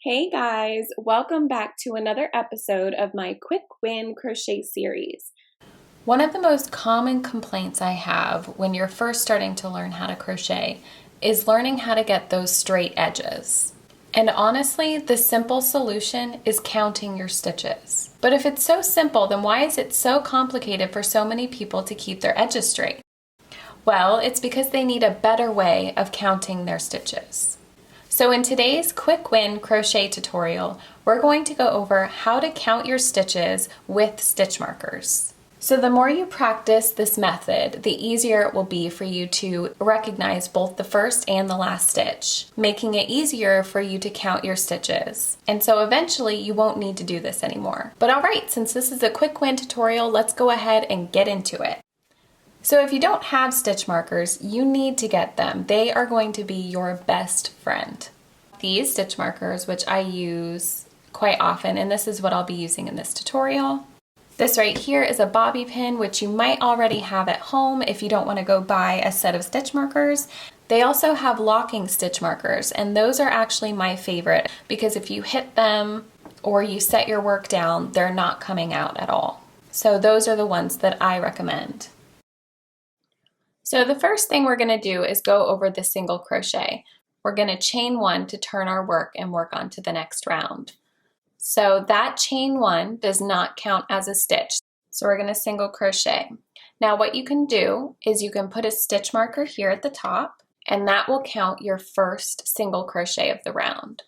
Hey guys, welcome back to another episode of my Quick Win Crochet series. One of the most common complaints I have when you're first starting to learn how to crochet is learning how to get those straight edges. And honestly, the simple solution is counting your stitches. But if it's so simple, then why is it so complicated for so many people to keep their edges straight? Well, it's because they need a better way of counting their stitches. So in today's Quick Win crochet tutorial, we're going to go over how to count your stitches with stitch markers. So the more you practice this method, the easier it will be for you to recognize both the first and the last stitch, making it easier for you to count your stitches. And so eventually you won't need to do this anymore. But alright, since this is a Quick Win tutorial, let's go ahead and get into it. So if you don't have stitch markers, you need to get them. They are going to be your best friend. These stitch markers, which I use quite often, and this is what I'll be using in this tutorial. This right here is a bobby pin, which you might already have at home if you don't want to go buy a set of stitch markers. They also have locking stitch markers, and those are actually my favorite because if you hit them or you set your work down, they're not coming out at all. So those are the ones that I recommend. So the first thing we're going to do is go over the single crochet. We're going to chain one to turn our work and work on to the next round. So that chain one does not count as a stitch. So we're going to single crochet. Now what you can do is you can put a stitch marker here at the top, and that will count your first single crochet of the round.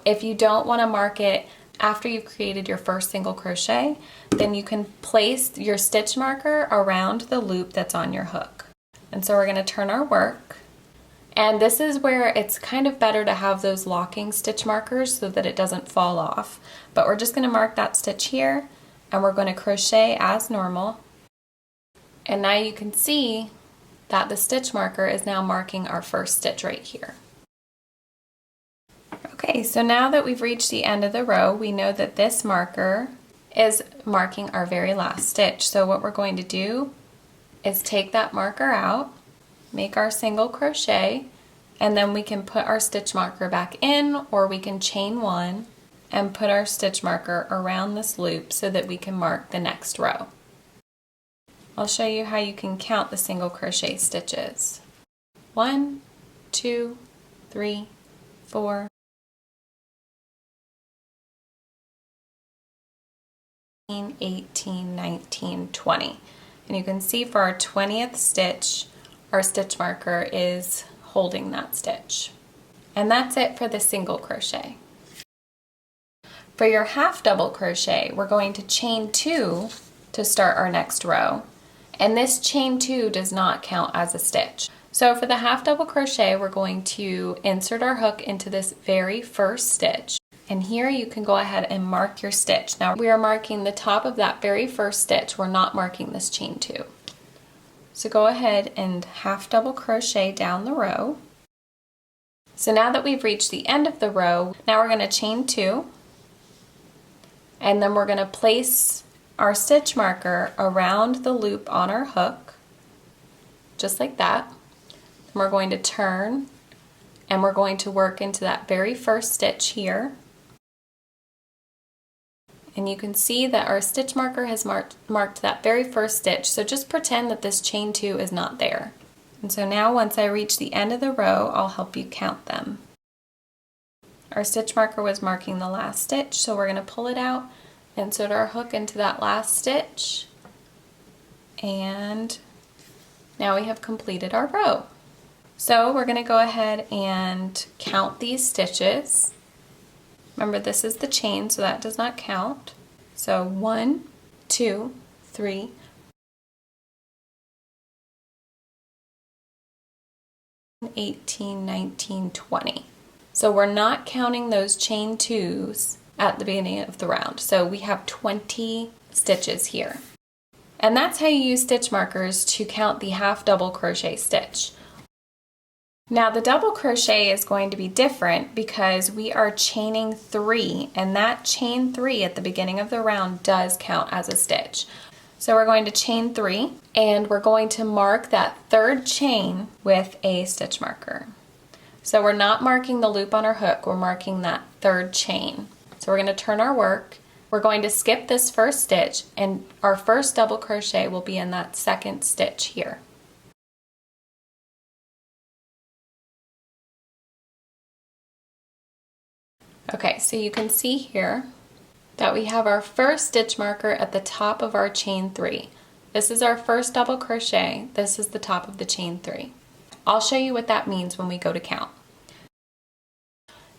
If you don't want to mark it after you've created your first single crochet, then you can place your stitch marker around the loop that's on your hook. And so we're going to turn our work, and this is where it's kind of better to have those locking stitch markers so that it doesn't fall off. But we're just going to mark that stitch here, and we're going to crochet as normal. And now you can see that the stitch marker is now marking our first stitch right here. Okay, so now that we've reached the end of the row, we know that this marker is marking our very last stitch. So what we're going to do is take that marker out, make our single crochet, and then we can put our stitch marker back in, or we can chain one and put our stitch marker around this loop so that we can mark the next row. I'll show you how you can count the single crochet stitches. 1, 2, 3, 4, 18, 19, 20. And you can see for our 20th stitch, our stitch marker is holding that stitch. And that's it for the single crochet. For your half double crochet, we're going to chain 2 to start our next row. And this chain 2 does not count as a stitch. So for the half double crochet, we're going to insert our hook into this very first stitch. And here you can go ahead and mark your stitch. Now we are marking the top of that very first stitch. We're not marking this chain 2. So go ahead and half double crochet down the row. So now that we've reached the end of the row, now we're going to chain 2. And then we're going to place our stitch marker around the loop on our hook, just like that. Then we're going to turn, and we're going to work into that very first stitch here. And you can see that our stitch marker has marked that very first stitch, so just pretend that this chain 2 is not there. And so now once I reach the end of the row, I'll help you count them. Our stitch marker was marking the last stitch, so we're going to pull it out, insert our hook into that last stitch, and now we have completed our row. So we're going to go ahead and count these stitches. Remember, this is the chain, so that does not count. So 1, 2, 3, 18, 19, 20. So we're not counting those chain 2s at the beginning of the round. So we have 20 stitches here. And that's how you use stitch markers to count the half double crochet stitch. Now the double crochet is going to be different because we are chaining 3, and that chain 3 at the beginning of the round does count as a stitch. So we're going to chain 3, and we're going to mark that third chain with a stitch marker. So we're not marking the loop on our hook, we're marking that third chain. So we're going to turn our work. We're going to skip this first stitch, and our first double crochet will be in that second stitch here. Okay, so you can see here that we have our first stitch marker at the top of our chain 3. This is our first double crochet. This is the top of the chain 3. I'll show you what that means when we go to count.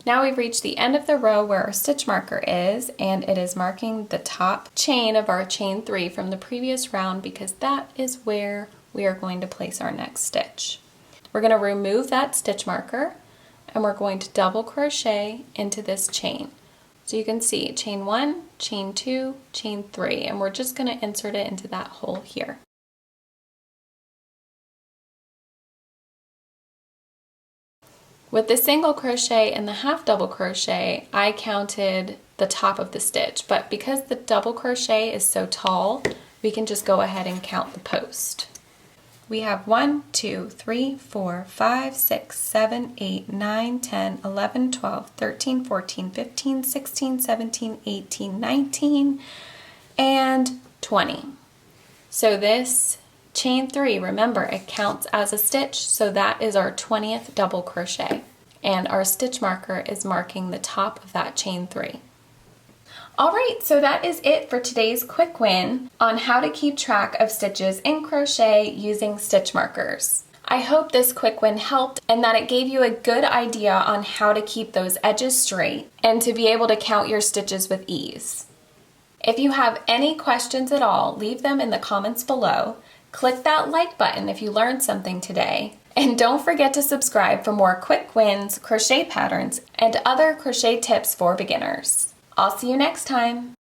Now we've reached the end of the row where our stitch marker is, and it is marking the top chain of our chain 3 from the previous round because that is where we are going to place our next stitch. We're going to remove that stitch marker and we're going to double crochet into this chain. So you can see chain 1, chain 2, chain 3, and we're just going to insert it into that hole here. With the single crochet and the half double crochet, I counted the top of the stitch, but because the double crochet is so tall, we can just go ahead and count the post. We have 1, 2, 3, 4, 5, 6, 7, 8, 9, 10, 11, 12, 13, 14, 15, 16, 17, 18, 19, and 20. So this chain 3, remember, it counts as a stitch, so that is our 20th double crochet. And our stitch marker is marking the top of that chain 3. Alright, so that is it for today's quick win on how to keep track of stitches in crochet using stitch markers. I hope this quick win helped and that it gave you a good idea on how to keep those edges straight and to be able to count your stitches with ease. If you have any questions at all, leave them in the comments below. Click that like button if you learned something today. And don't forget to subscribe for more quick wins, crochet patterns, and other crochet tips for beginners. I'll see you next time.